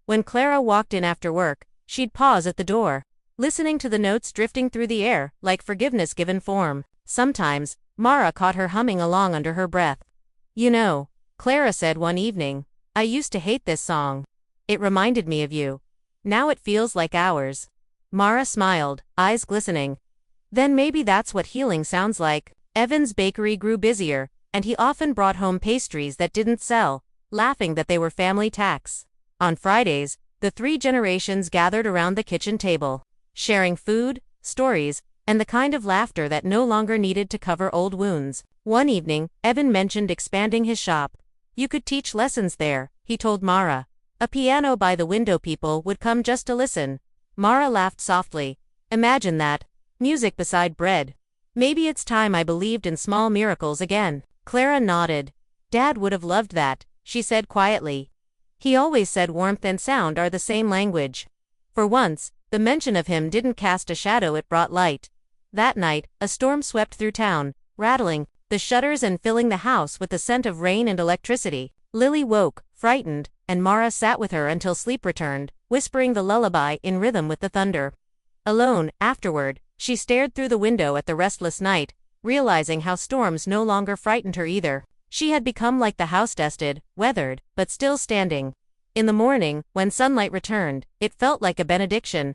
When Clara walked in after work, she'd pause at the door, listening to the notes drifting through the air like forgiveness given form. Sometimes, Mara caught her humming along under her breath. "You know," Clara said one evening, "I used to hate this song. It reminded me of you. Now it feels like ours." Mara smiled, eyes glistening. Then maybe that's what healing sounds like. Evan's bakery grew busier, and he often brought home pastries that didn't sell, laughing that they were family tax. On Fridays, the three generations gathered around the kitchen table, sharing food, stories, and the kind of laughter that no longer needed to cover old wounds. One evening, Evan mentioned expanding his shop. "You could teach lessons there," he told Mara. "A piano by the window, people would come just to listen." Mara laughed softly. "Imagine that. Music beside bread. Maybe it's time I believed in small miracles again." Clara nodded. "Dad would have loved that," she said quietly. "He always said warmth and sound are the same language." For once, the mention of him didn't cast a shadow, it brought light. That night, a storm swept through town, rattling the shutters and filling the house with the scent of rain and electricity. Lily woke, frightened, and Mara sat with her until sleep returned, whispering the lullaby in rhythm with the thunder. Alone, afterward, she stared through the window at the restless night, realizing how storms no longer frightened her either. She had become like the house, dusted, weathered, but still standing. In the morning, when sunlight returned, it felt like a benediction.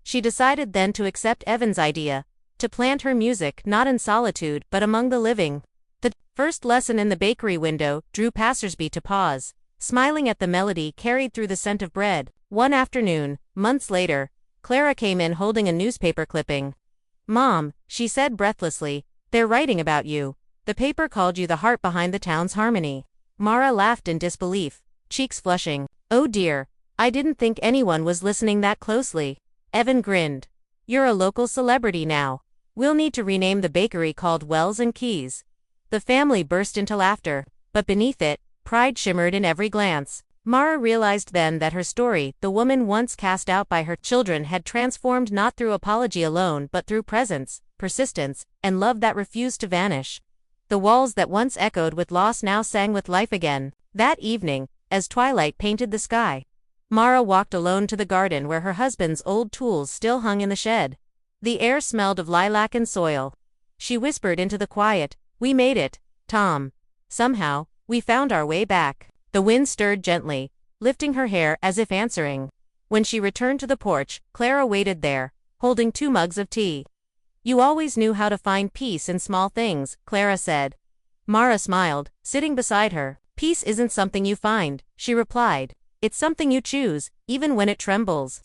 She decided then to accept Evan's idea, to plant her music not in solitude but among the living. The first lesson in the bakery window drew passersby to pause, smiling at the melody carried through the scent of bread. One afternoon, months later, Clara came in holding a newspaper clipping. "Mom," she said breathlessly, "they're writing about you. The paper called you the heart behind the town's harmony." Mara laughed in disbelief, cheeks flushing. "Oh dear, I didn't think anyone was listening that closely." Evan grinned. "You're a local celebrity now. We'll need to rename the bakery called Wells and Keys." The family burst into laughter, but beneath it, pride shimmered in every glance. Mara realized then that her story, the woman once cast out by her children, had transformed not through apology alone but through presence, persistence, and love that refused to vanish. The walls that once echoed with loss now sang with life again. That evening, as twilight painted the sky, Mara walked alone to the garden where her husband's old tools still hung in the shed. The air smelled of lilac and soil. She whispered into the quiet, "We made it, Tom. Somehow, we found our way back." The wind stirred gently, lifting her hair as if answering. When she returned to the porch, Clara waited there, holding 2 mugs of tea. "You always knew how to find peace in small things," Clara said. Mara smiled, sitting beside her. "Peace isn't something you find," she replied. "It's something you choose, even when it trembles."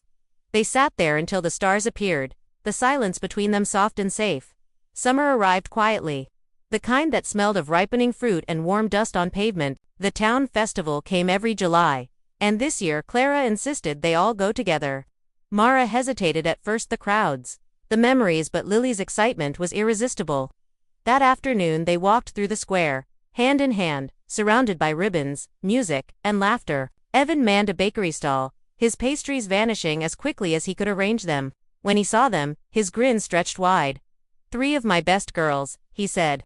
They sat there until the stars appeared, the silence between them soft and safe. Summer arrived quietly. The kind that smelled of ripening fruit and warm dust on pavement. The town festival came every July, and this year Clara insisted they all go together. Mara hesitated at first. The crowds, the memories, but Lily's excitement was irresistible. That afternoon they walked through the square, hand in hand, surrounded by ribbons, music, and laughter. Evan manned a bakery stall, his pastries vanishing as quickly as he could arrange them. When he saw them, his grin stretched wide. "3 of my best girls," he said.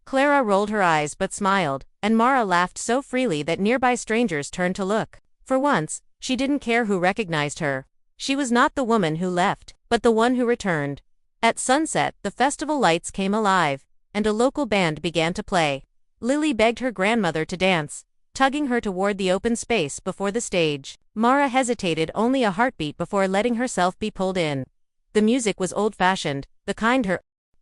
Clara rolled her eyes but smiled, and Mara laughed so freely that nearby strangers turned to look. For once, she didn't care who recognized her. She was not the woman who left, but the one who returned. At sunset, the festival lights came alive, and a local band began to play. Lily begged her grandmother to dance, tugging her toward the open space before the stage. Mara hesitated only a heartbeat before letting herself be pulled in. The music was old-fashioned, the kind her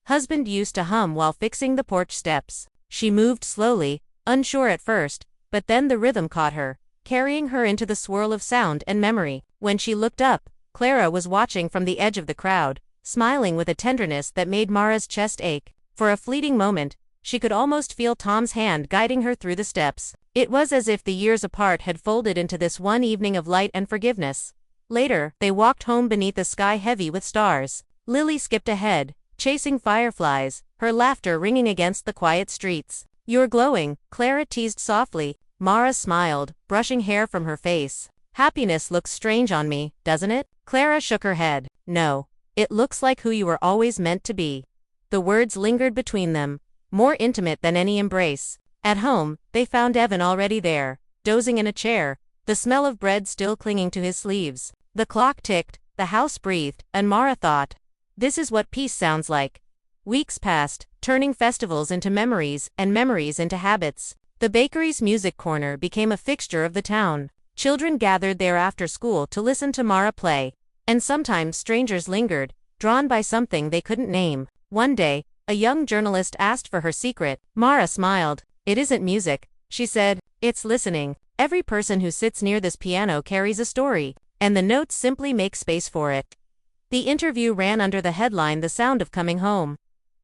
husband used to hum while fixing the porch steps. She moved slowly, unsure at first, but then the rhythm caught her, carrying her into the swirl of sound and memory. When she looked up, Clara was watching from the edge of the crowd, smiling with a tenderness that made Mara's chest ache. For a fleeting moment, she could almost feel Tom's hand guiding her through the steps. It was as if the years apart had folded into this one evening of light and forgiveness. Later, they walked home beneath a sky heavy with stars. Lily skipped ahead, chasing fireflies, her laughter ringing against the quiet streets. "You're glowing," Clara teased softly. Mara smiled, brushing hair from her face. "Happiness looks strange on me, doesn't it?" Clara shook her head. "No. It looks like who you were always meant to be." The words lingered between them, more intimate than any embrace. At home, they found Evan already there, dozing in a chair, the smell of bread still clinging to his sleeves. The clock ticked, the house breathed, and Mara thought, "This is what peace sounds like." Weeks passed, turning festivals into memories and memories into habits. The bakery's music corner became a fixture of the town. Children gathered there after school to listen to Mara play, and sometimes strangers lingered, drawn by something they couldn't name. One day, a young journalist asked for her secret. Mara smiled. "It isn't music," she said, "it's listening. Every person who sits near this piano carries a story, and the notes simply make space for it." The interview ran under the headline "The Sound of Coming Home."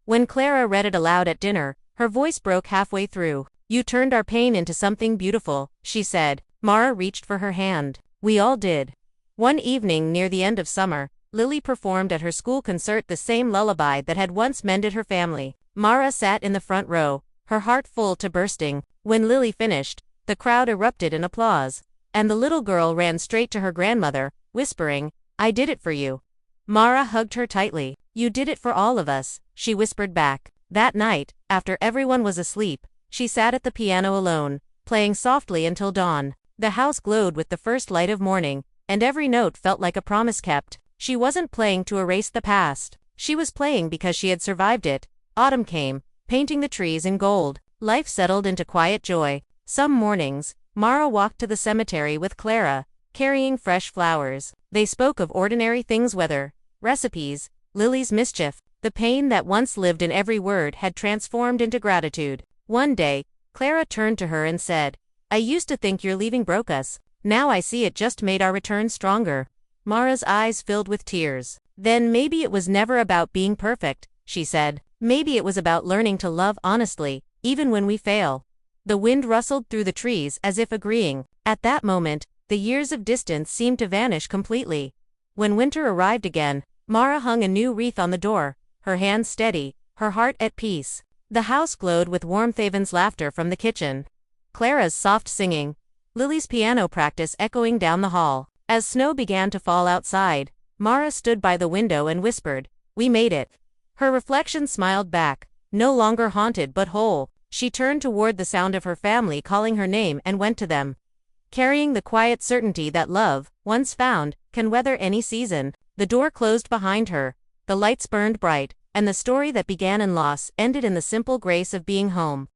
When Clara read it aloud at dinner, her voice broke halfway through. "You turned our pain into something beautiful," she said. Mara reached for her hand. "We all did." One evening near the end of summer, Lily performed at her school concert the same lullaby that had once mended her family. Mara sat in the front row, her heart full to bursting. When Lily finished, the crowd erupted in applause, and the little girl ran straight to her grandmother, whispering, "I did it for you." Mara hugged her tightly. "You did it for all of us," she whispered back. That night, after everyone was asleep, she sat at the piano alone, playing softly until dawn. The house glowed with the first light of morning, and every note felt like a promise kept. She wasn't playing to erase the past. She was playing because she had survived it. Autumn came, painting the trees in gold. Life settled into quiet joy. Some mornings, Mara walked to the cemetery with Clara, carrying fresh flowers. They spoke of ordinary things: weather, recipes, Lily's mischief. The pain that once lived in every word had transformed into gratitude. One day, Clara turned to her and said, "I used to think your leaving broke us. Now I see it just made our return stronger." Mara's eyes filled with tears. "Then maybe it was never about being perfect," she said. "Maybe it was about learning to love honestly, even when we fail." The wind rustled through the trees as if agreeing. At that moment, the years of distance seemed to vanish completely. When winter arrived again, Mara hung a new wreath on the door, her hands steady, her heart at peace. The house glowed with warmth, Avon's laughter from the kitchen, Clara's soft singing, Lily's piano practice echoing down the hall. As snow began to fall outside, Mara stood by the window and whispered, "We made it." Her reflection smiled back, no longer haunted but whole. She turned toward the sound of her family calling her name and went to them, carrying the quiet certainty that love, once found, can weather any season. The door closed behind her, the lights burned bright, and the story that began in loss ended in the simple grace of being home.